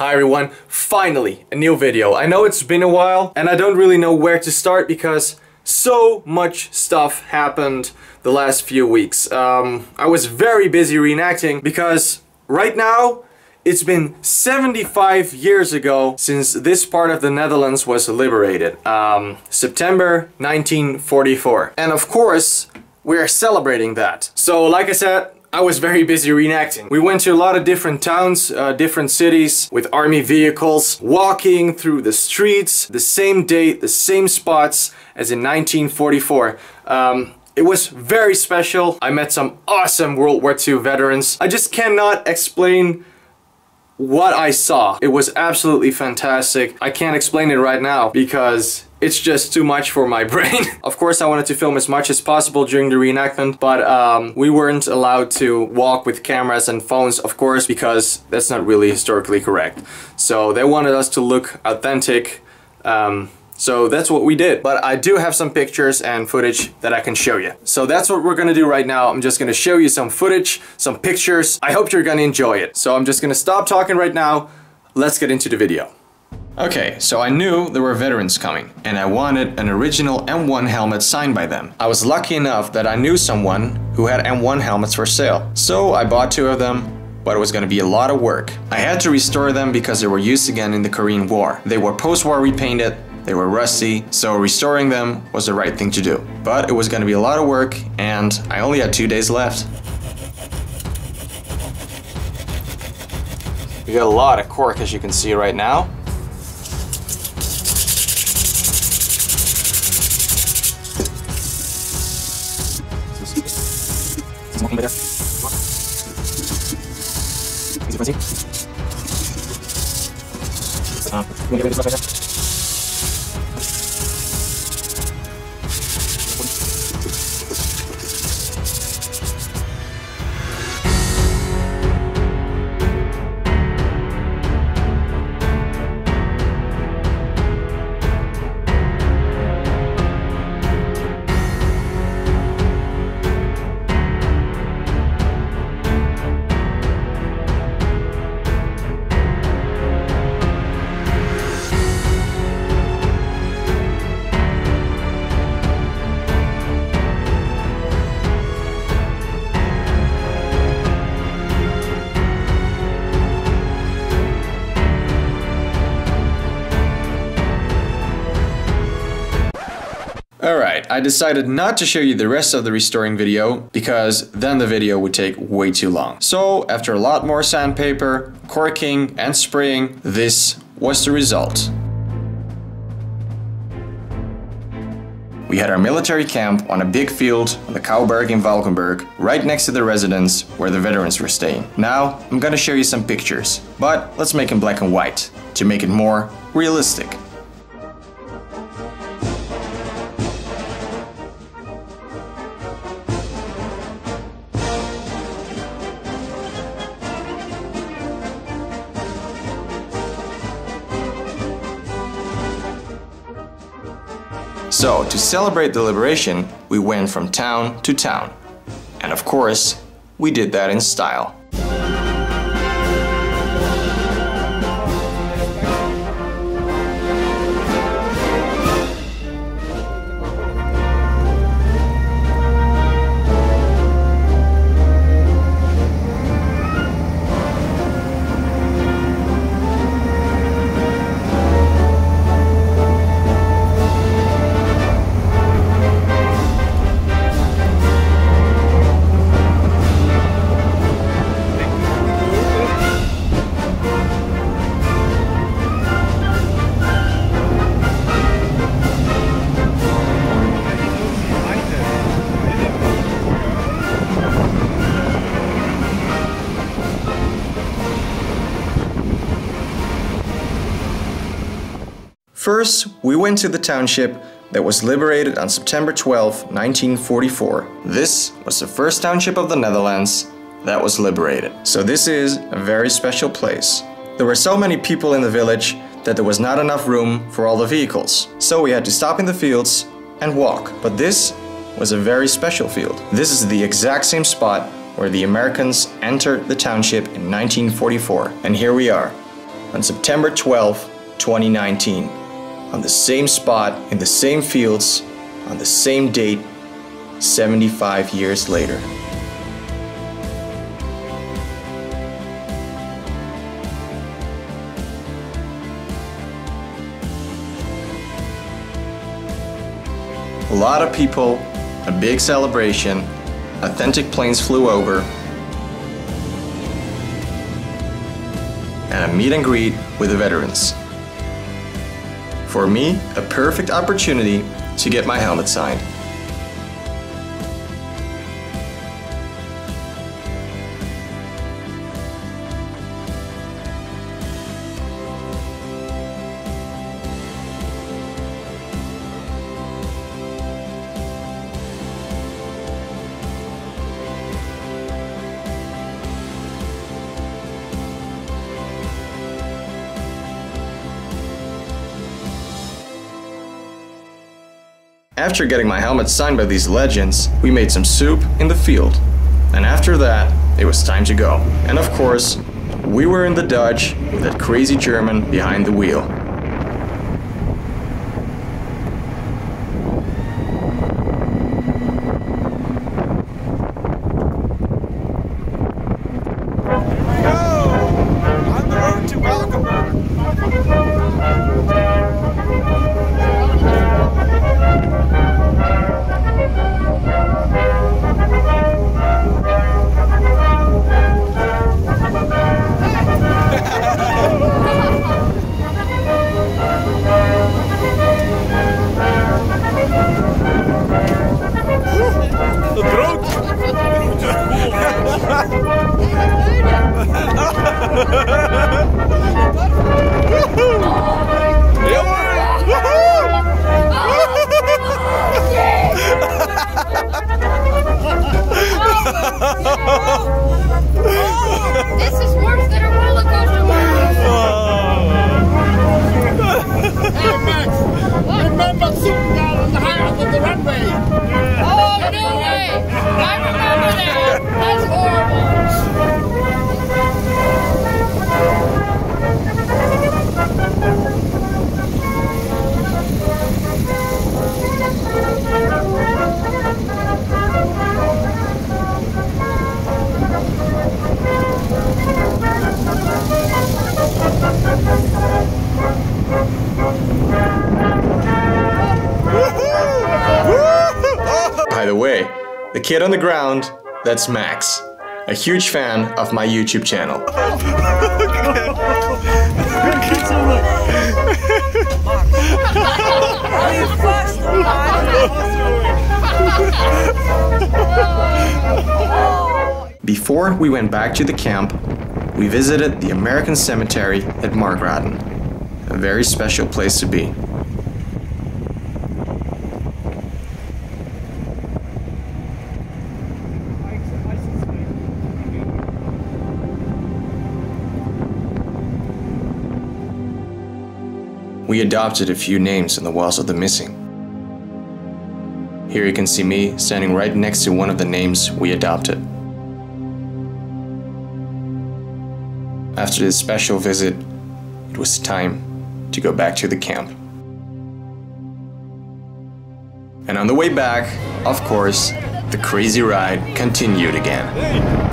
Hi everyone, finally a new video. I know it's been a while and I don't really know where to start because so much stuff happened the last few weeks. I was very busy reenacting because right now it's been 75 years ago since this part of the Netherlands was liberated. September 1944. And of course, we're celebrating that. So like I said, I was very busy reenacting. We went to a lot of different towns, different cities with army vehicles, walking through the streets, the same date, the same spots as in 1944. It was very special. I met some awesome World War II veterans. I just cannot explain what I saw. It was absolutely fantastic. I can't explain it right now because it's just too much for my brain. Of course, I wanted to film as much as possible during the reenactment, but we weren't allowed to walk with cameras and phones, of course, because that's not really historically correct. So they wanted us to look authentic. So that's what we did. But I do have some pictures and footage that I can show you. So that's what we're gonna do right now. I'm just gonna show you some footage, some pictures. I hope you're gonna enjoy it. So I'm just gonna stop talking right now. Let's get into the video. Okay, so I knew there were veterans coming and I wanted an original M1 helmet signed by them. I was lucky enough that I knew someone who had M1 helmets for sale. So I bought 2 of them, but it was going to be a lot of work. I had to restore them because they were used again in the Korean War. They were post-war repainted, they were rusty, so restoring them was the right thing to do. But it was going to be a lot of work and I only had 2 days left. We got a lot of cork, as you can see right now. Alright, I decided not to show you the rest of the restoring video because then the video would take way too long. So after a lot more sandpaper, corking and spraying, this was the result. We had our military camp on a big field on the Kouwberg in Falkenburg, right next to the residence where the veterans were staying. Now I'm gonna show you some pictures, but let's make them black and white to make it more realistic. So, to celebrate the liberation, we went from town to town. And of course, we did that in style. First, we went to the township that was liberated on September 12, 1944. This was the first township of the Netherlands that was liberated. So this is a very special place. There were so many people in the village that there was not enough room for all the vehicles. So we had to stop in the fields and walk. But this was a very special field. This is the exact same spot where the Americans entered the township in 1944. And here we are. on September 12, 2019, on the same spot, in the same fields, on the same date, 75 years later. A lot of people, a big celebration, authentic planes flew over, and a meet and greet with the veterans. For me, a perfect opportunity to get my helmet signed. After getting my helmet signed by these legends, we made some soup in the field. And after that, it was time to go. And of course, we were in the Dodge with that crazy German behind the wheel. On the road to Falkenburg. This is worse than a roller coaster. Hey Max, remember sitting down on the higher than the runway? Oh, no way! I remember that. That's horrible. By the way, the kid on the ground, that's Max, a huge fan of my YouTube channel. Before we went back to the camp, we visited the American cemetery at Maastricht, a very special place to be. We adopted a few names on the walls of the missing. Here you can see me standing right next to one of the names we adopted. After this special visit, it was time to go back to the camp. And on the way back, of course, the crazy ride continued again.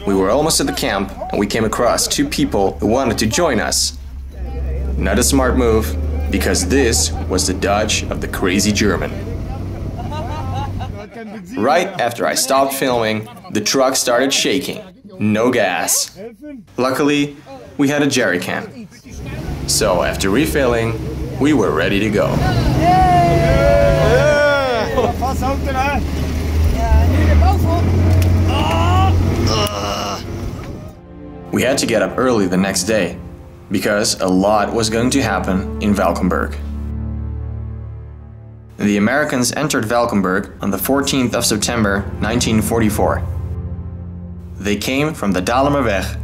We were almost at the camp and we came across two people who wanted to join us. Not a smart move, because this was the dodge of the crazy German. Right after I stopped filming, the truck started shaking. No gas. Luckily, we had a jerry can. So after refilling, we were ready to go. We had to get up early the next day, because a lot was going to happen in Falkenburg. The Americans entered Falkenburg on the 14th of September 1944. They came from the WWII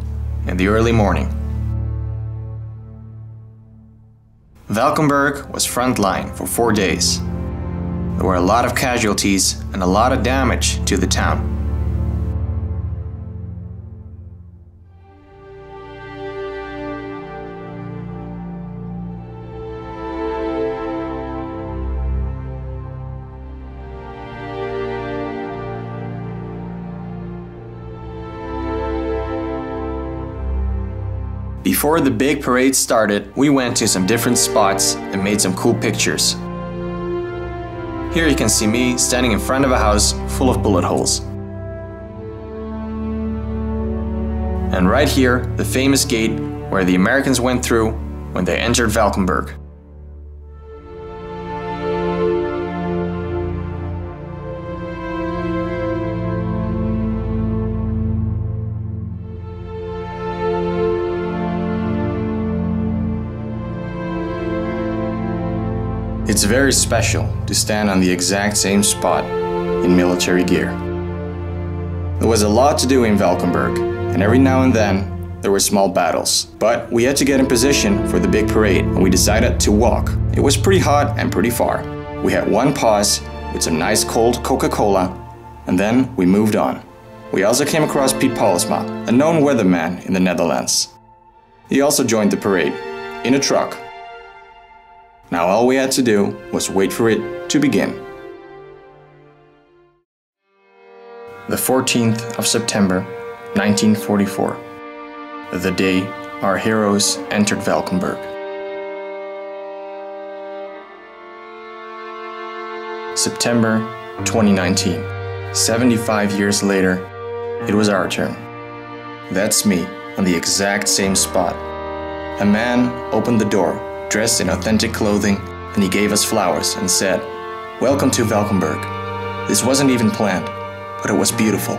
in the early morning. Falkenburg was front line for 4 days. There were a lot of casualties and a lot of damage to the town. Before the big parade started, we went to some different spots and made some cool pictures. Here you can see me standing in front of a house full of bullet holes. And right here, the famous gate where the Americans went through when they entered Falkenburg. It's very special to stand on the exact same spot in military gear. There was a lot to do in Falkenburg, and every now and then there were small battles. But we had to get in position for the big parade, and we decided to walk. It was pretty hot and pretty far. We had one pause with some nice cold Coca-Cola, and then we moved on. We also came across Piet Paulusma, a known weatherman in the Netherlands. He also joined the parade, in a truck. Now all we had to do was wait for it to begin. The 14th of September, 1944. The day our heroes entered Falkenburg. September 2019. 75 years later, it was our turn. That's me, on the exact same spot. A man opened the door, dressed in authentic clothing, and he gave us flowers and said, "Welcome to Falkenburg." This wasn't even planned, but it was beautiful.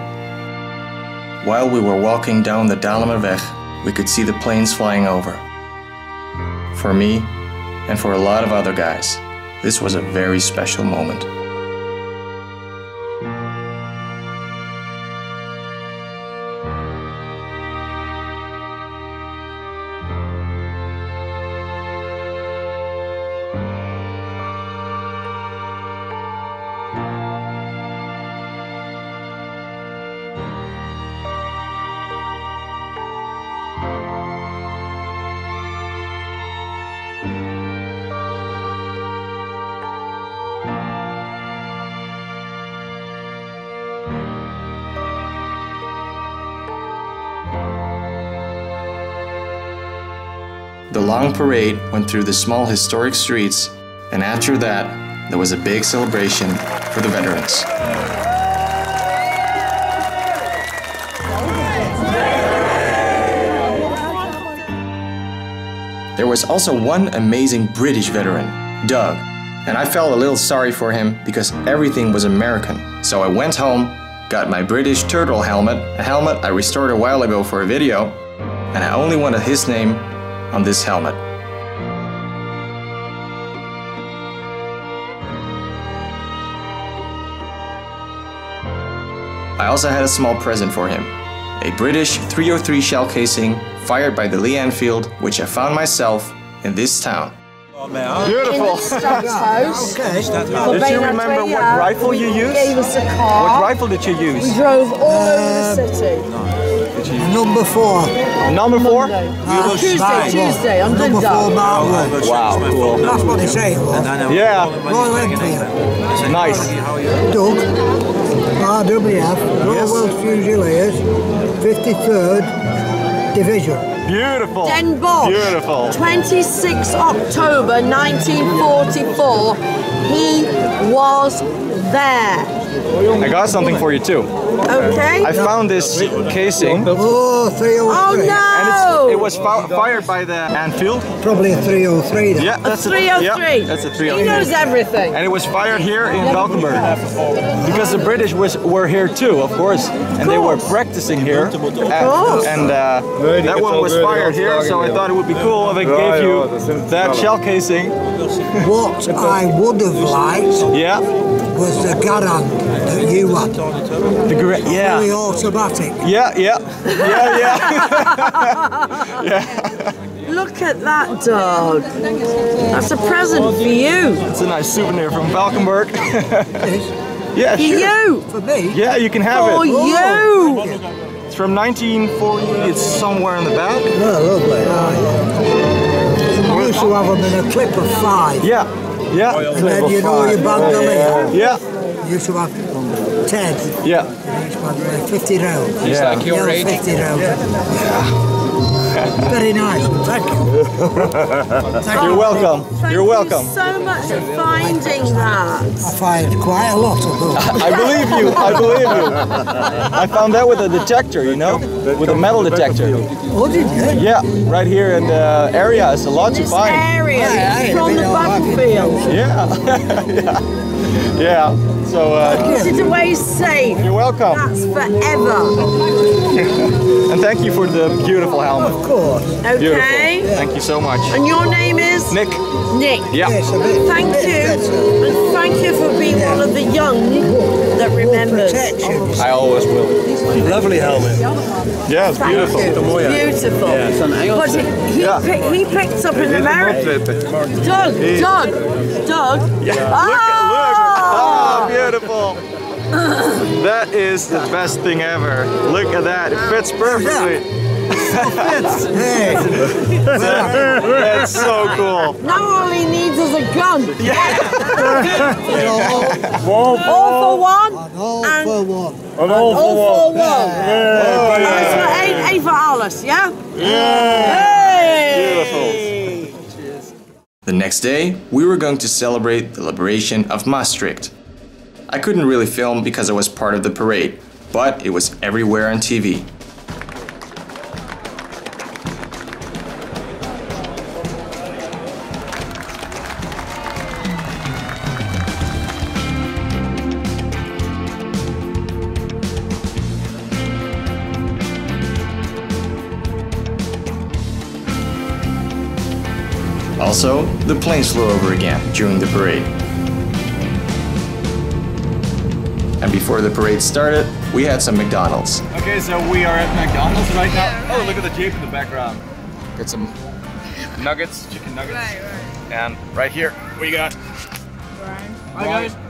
While we were walking down the WWII, we could see the planes flying over. For me, and for a lot of other guys, this was a very special moment. The long parade went through the small historic streets, and after that, there was a big celebration for the veterans. There was also one amazing British veteran, Doug, and I felt a little sorry for him because everything was American. So I went home, got my British turtle helmet, a helmet I restored a while ago for a video, and I only wanted his name on this helmet. I also had a small present for him. A British 303 shell casing fired by the Lee Enfield, which I found myself in this town. Beautiful. Okay. Did you remember what rifle you used? Gave us a car. What rifle did you use? We drove all over the city. Number 4. Number 4? Tuesday, on Number 4 Mark. Wow, cool. That's what they say it was. Yeah, Royal Enfield. nice. Doug, RWF, Royal Welsh Fusiliers, 53rd Division. Beautiful. Den Bosch. Beautiful. 26 October 1944. He was there. I got something for you too. Okay. I found this casing. Oh, 303. Oh no! And it was fired by the Anfield. Probably a 303 then. Yeah, A that's 303. Yeah, that's a 303. He knows everything. And it was fired here in Falkenburg. Because the British were here too, of course. And they were practicing here. And that one was fired here, so I thought it would be cool if I gave you that shell casing. What I would have liked Yeah. was the Garand that you had. Yeah. Fully automatic. Yeah. Yeah. Look at that dog. That's a present for you. It's a nice souvenir from Falkenburg. Yeah, For sure. you. For me? Yeah, you can have For it. you. It's from 1940. It's somewhere in the back. Oh, lovely. I used to have them in a clip of 5. Yeah. Yeah. And then you know your bandolier. Yeah. You used to have 10. Yeah. Each bandolier, 50 rounds. Yeah. Like your age. 50 rounds. Very nice. Thank you. Thank You're you. welcome. Thank You're welcome. you so much for finding that. I fired quite a lot of them. I believe you. I believe you. I found that with a detector, you know, with a metal detector. Oh, did you? Yeah, right here in the area. It's a lot to This find. area Aye, from the battlefield. Yeah. Yeah. So Put it away safe. you're welcome. That's forever. And thank you for the beautiful helmet. Of course. Okay. Beautiful. Thank you so much. And your name is? Nick. Nick. Yeah. Yes, a bit. Thank you. And thank you for being one of the young that remembers. Protection. I always will. Lovely helmet. Yeah, it's beautiful. Beautiful. But he picked up in America. Doug. Yeah. Ah! Oh, beautiful. That is the best thing ever. Look at that. It fits perfectly. Hey. That's so cool. Now all he needs is a gun. All for one. All And for one. all for one. That's for eight for Alice, yeah? Hey! The next day, we were going to celebrate the liberation of Maastricht. I couldn't really film because I was part of the parade, but it was everywhere on TV. Also, the planes flew over again during the parade. And before the parade started, we had some McDonald's. Okay, so we are at McDonald's right now. Oh, look at the Jeep in the background. Got some nuggets, chicken nuggets. And right here, we got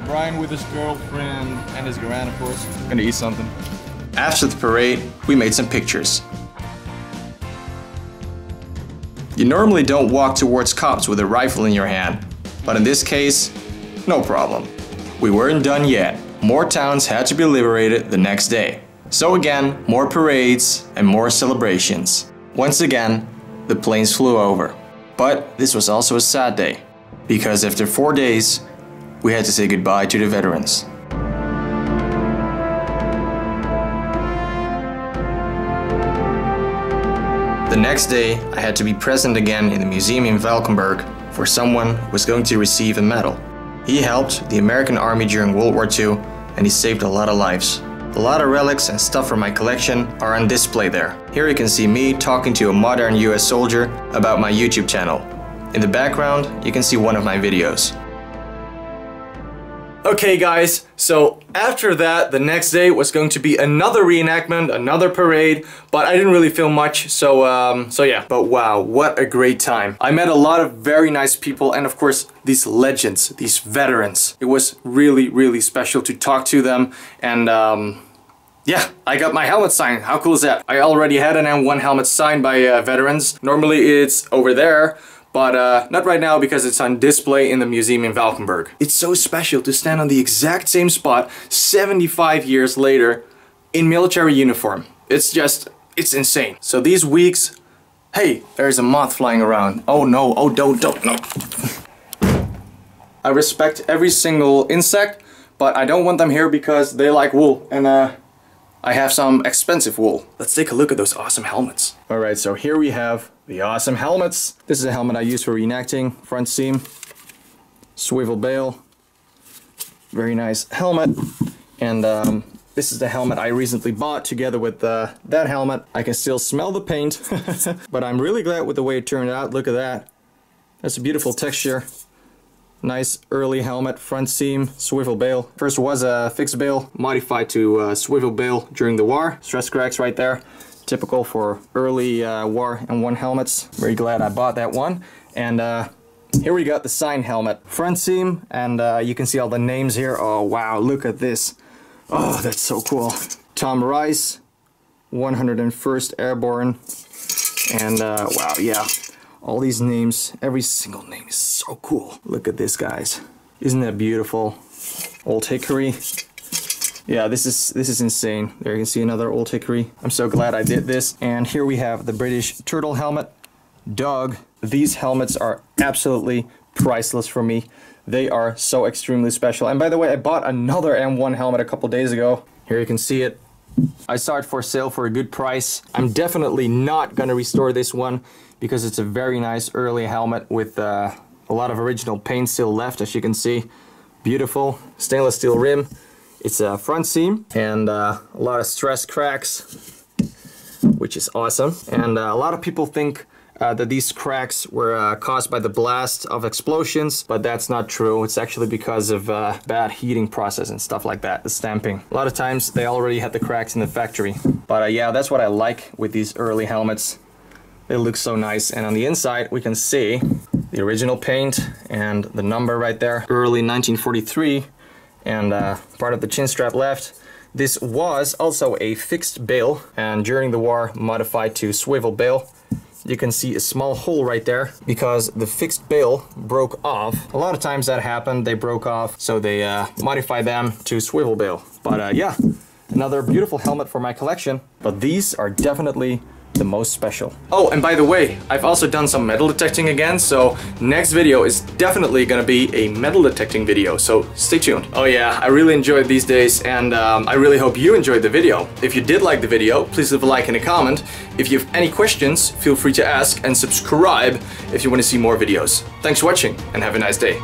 Brian with his girlfriend and his grand, of course. Gonna eat something. After the parade, we made some pictures. You normally don't walk towards cops with a rifle in your hand, but in this case, no problem. We weren't done yet. More towns had to be liberated the next day. So again, more parades and more celebrations. Once again, the planes flew over. But this was also a sad day, because after 4 days, we had to say goodbye to the veterans. The next day, I had to be present again in the museum in Falkenburg for someone who was going to receive a medal. He helped the American Army during World War II and he saved a lot of lives. A lot of relics and stuff from my collection are on display there. Here you can see me talking to a modern US soldier about my YouTube channel. In the background, you can see one of my videos. Okay guys, so after that, the next day was going to be another reenactment, another parade, but I didn't really film much, so yeah. But wow, what a great time. I met a lot of very nice people and of course these legends, these veterans. It was really, really special to talk to them and yeah, I got my helmet signed. How cool is that? I already had an M1 helmet signed by veterans. Normally it's over there, but not right now because it's on display in the museum in Falkenburg. It's so special to stand on the exact same spot 75 years later in military uniform. It's insane. So these weeks, hey, there's a moth flying around. Oh no, oh don't, no. I respect every single insect, but I don't want them here because they like wool, and I have some expensive wool. Let's take a look at those awesome helmets. Alright, so here we have the awesome helmets. This is a helmet I use for reenacting. Front seam, swivel bail. Very nice helmet. And this is the helmet I recently bought together with that helmet. I can still smell the paint, but I'm really glad with the way it turned out. Look at that. That's a beautiful texture. Nice early helmet, front seam, swivel bail. First was a fixed bail, modified to swivel bail during the war. Stress cracks right there, typical for early war M1 helmets. Very glad I bought that one. And here we got the signed helmet. Front seam, and you can see all the names here. Oh wow, look at this. Oh, that's so cool. Tom Rice, 101st Airborne, and wow, yeah. All these names, every single name is so cool. Look at this, guys. Isn't that beautiful? Old Hickory. Yeah, this is insane. There you can see another Old Hickory. I'm so glad I did this. And here we have the British Turtle helmet. Dog. These helmets are absolutely priceless for me. They are so extremely special. And by the way, I bought another M1 helmet a couple days ago. Here you can see it. I saw it for sale for a good price. I'm definitely not gonna restore this one because it's a very nice early helmet with a lot of original paint still left, as you can see. Beautiful stainless steel rim. It's a front seam and a lot of stress cracks, which is awesome. And a lot of people think that these cracks were caused by the blast of explosions, but that's not true. It's actually because of bad heating process and stuff like that, the stamping. A lot of times they already had the cracks in the factory. But yeah, that's what I like with these early helmets. They look so nice, and on the inside we can see the original paint and the number right there, early 1943, and part of the chin strap left. This was also a fixed bail, and during the war modified to swivel bail. You can see a small hole right there because the fixed bail broke off. A lot of times that happened, they broke off, so they modified them to swivel bail. But yeah, another beautiful helmet for my collection, but these are definitely the most special. Oh, and by the way, I've also done some metal detecting again, so next video is definitely gonna be a metal detecting video, so stay tuned. Oh yeah, I really enjoyed these days, and I really hope you enjoyed the video. If you did like the video, please leave a like and a comment. If you have any questions, feel free to ask, and subscribe if you want to see more videos. Thanks for watching, and have a nice day.